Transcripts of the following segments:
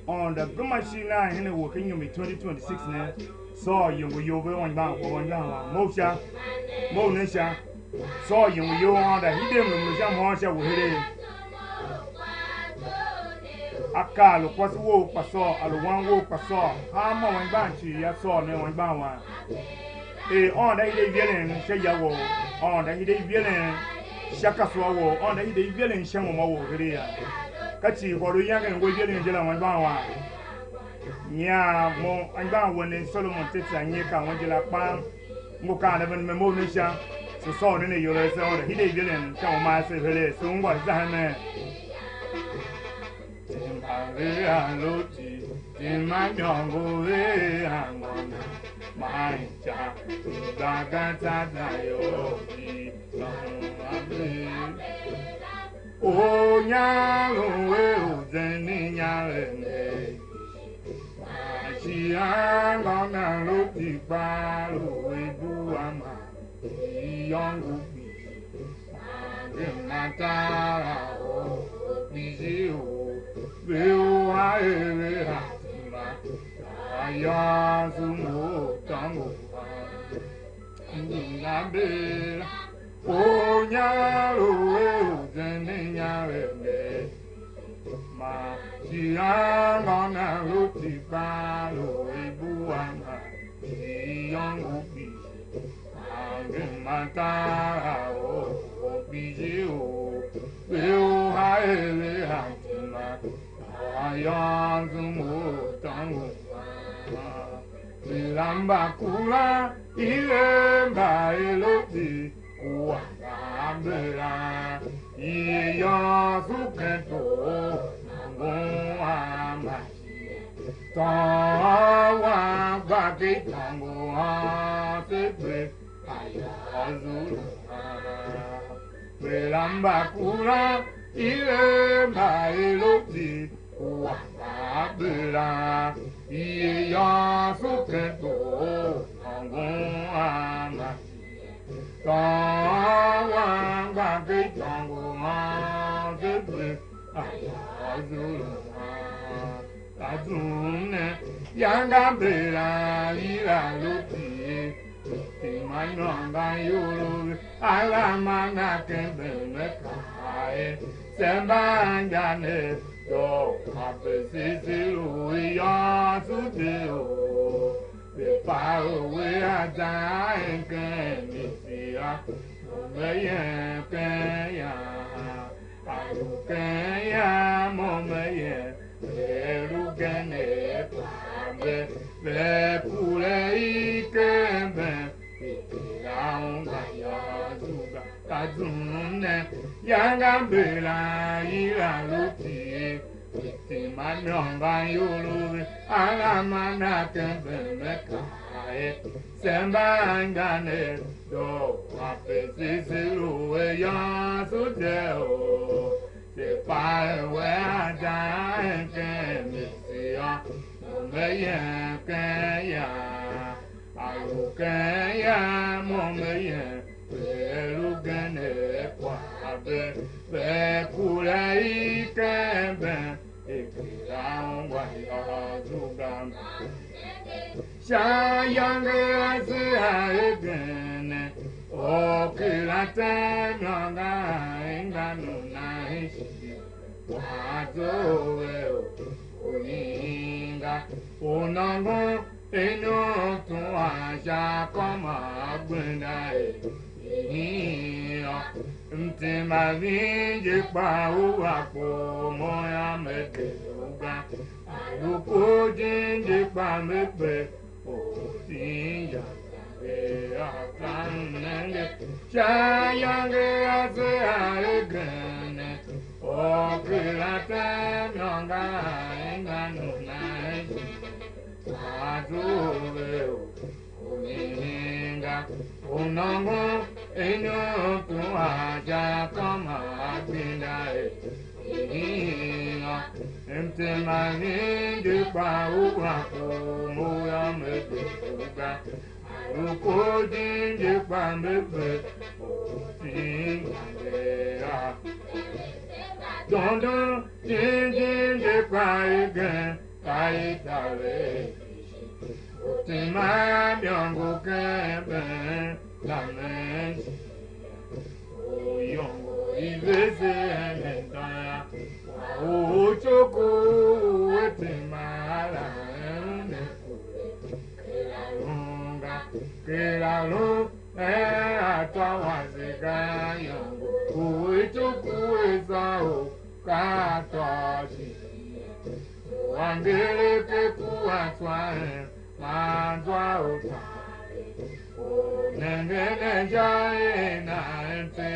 on the Brumashina in the working you 2026 now. So you over one down for one down. Mosha, Monisha. So you on the hidden Musha Mosha will hit it. Aka look what's walk I saw, I one walk I saw. How more banshee, I saw no one bound one. On the hidden villain, Shayawo, on the hidden villain, Shakaswawo, on the hidden villain, Shamo here. Kachi, what do young and we get in Jella one bound. Nya mo anga woni Solomon tete anyeka wonjela pam mo ka na ben memo nisha so ne yore se on hide villain cha ma se hele so ngwa za me timba aloti timma nyongo angona mai cha daga ta yo o nya lo we o zeni nya le I'm gonna look the battle with you. I'm a young my town. Busy, will I have to move down? Oh, Yaro, and Yaro. Ma I'm gonna look the battle with young Ubi. I'm in my town, busy. Will I have to my young move down? Lambacula, even by Loti, who I'm the young who can't go. Tawa bagi tango sebe ayazulu belamba kura ile mailoti wabela iye ya sukento tango ama tawa bagi tango sebe Azune, Yanga Bela, Ira Luti, Timananga Yulu, Alamana Kembe, Sembangane, Do, Apesilu, Yasudeo, the power we are dying, Kemisia, Mayan Kaya. Kaya momaye, erugane pabe, pule ikembe, iraunga yazuga, kazune, yanga bela ira luti, timanonga yulu, alamana kembe mekae, sembangane, do apesisilu yasudeo. The fire where I die can miss ya, Momayan Kaya, Arukaya, Momayan, Pelugane, Quabe, Pepulai, Camben, Ekiran, Wayazugam, Shayanga, again. Oh, Kilatan, Longa, nice. Wazo, Uninga, Unango, Eno, Tuasha, Koma, Gwendai. Mtima vinje pa uwapo, Moya meke, Uga, Aluko jinje pa mepe, O Sinja. Shayange ase aegane, o kilate nyonga enganu naishi, azuve uninga unongo eno tu aja kama bina ente mani de pa uwa ko mo ya me ga ko din de pa me be tin ya don don din de pa again tai ta le tin ma byong go ke be la men o yong ivese enta o choko etimala ene kelalo atawazika yongo o choko ezao katoshi wangere ke kuatwa mandwa ota nengene jae na ente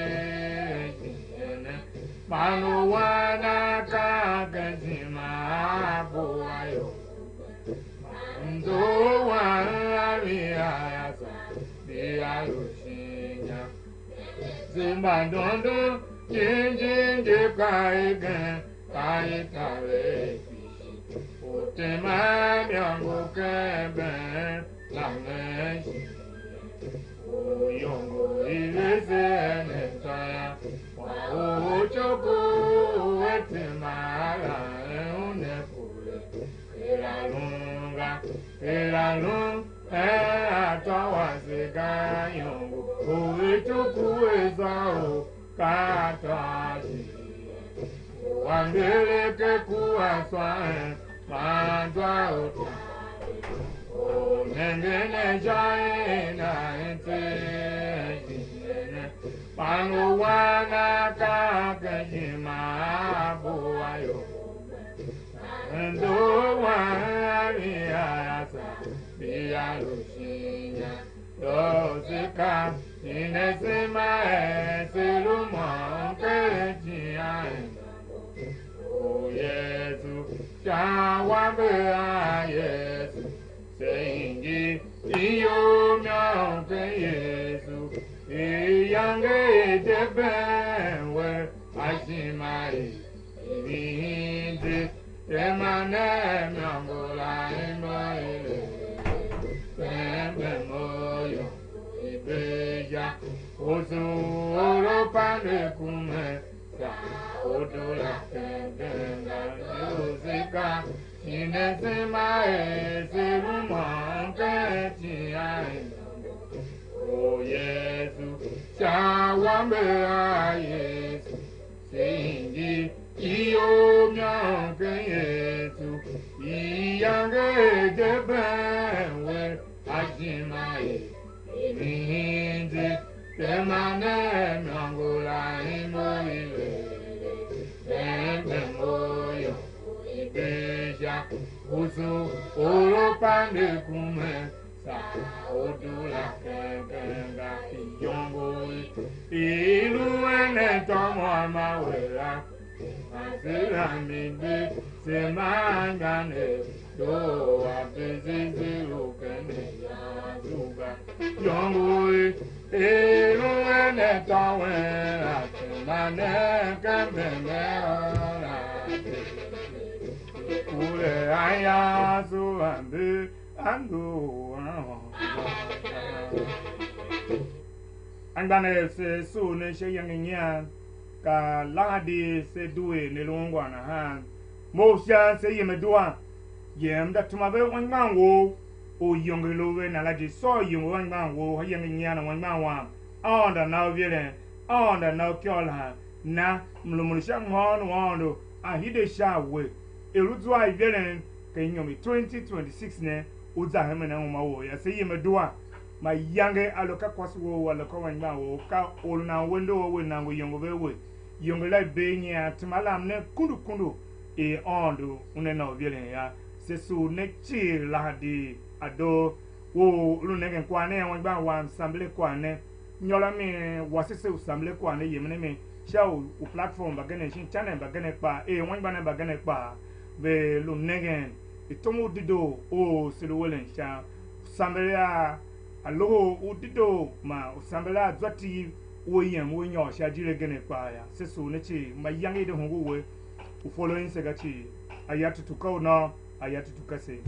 Mano wana kakajima boayo Mando wana miayasa Bialushinya Zimbandondo Jinjinje kaigen Kaikare Utema myango kebe Lameshi Uyongo ilese netaya O choko etimala unekule Elalunga atawazika yongo O choko ezao katashi Wangeleke kuaswa mandwa ota O nengene jaena ente Pano wana kakajima boayo Ndo wani ayasa bialushinya Dosika inesima seluma keretia O Yesu chawambe a Yesu Seingi iyo myanke Yesu Iyange debenwe ashimai ibindi emane myangola imaile pembe moyo ibeja ozu oropane kume sa odola kengenga yuzika inesema eseruma ketiai O Yesu, chawambe a Yesu, seingi iyo myanke Yesu, iyange debenwe ashimai ibindi temane myangola imoile embe moyo ibeja uzu oropande kume Odula kenga yongo ilu ene tomo amawela asira minde semangane do abezizi ukene yazuga yongo ilu ene tomo atemane kembele ule aya suande Ando Andane se su ne she yanginya ka ladi se duwe ne longwana ha Mosha se yemedua yem da tumabe wanmanwo o yongelo na ladi so yong wanmanwo yanginya na wanmanwa onda na viele onda na kyola na mlumulisha mhono wondo ahide shawe erudwa viele kenyomi 2026 ne uza heme na umawo ya se yemedua ma yange aloka kwaswo aloka wanmawo ka olna wendo we na yongo bewe yongo la benya tmalam ne kundu e ondo unena oviele ya se su ne chila di ado wo lunenge kwane wangba wa samble kwane nyola mi wasese usamble kwane yemne mi sha u platform bagene shin channel bagene pa e wangba na bagene pa be lunenge itomo dido o silwelen sha samble ya alo udito ma usambela zwati woyem wo nyo sha jire gene pa ya sesu ne chi ma yangi de hongo we u following se gachi ayatu tukau na ayatu tukase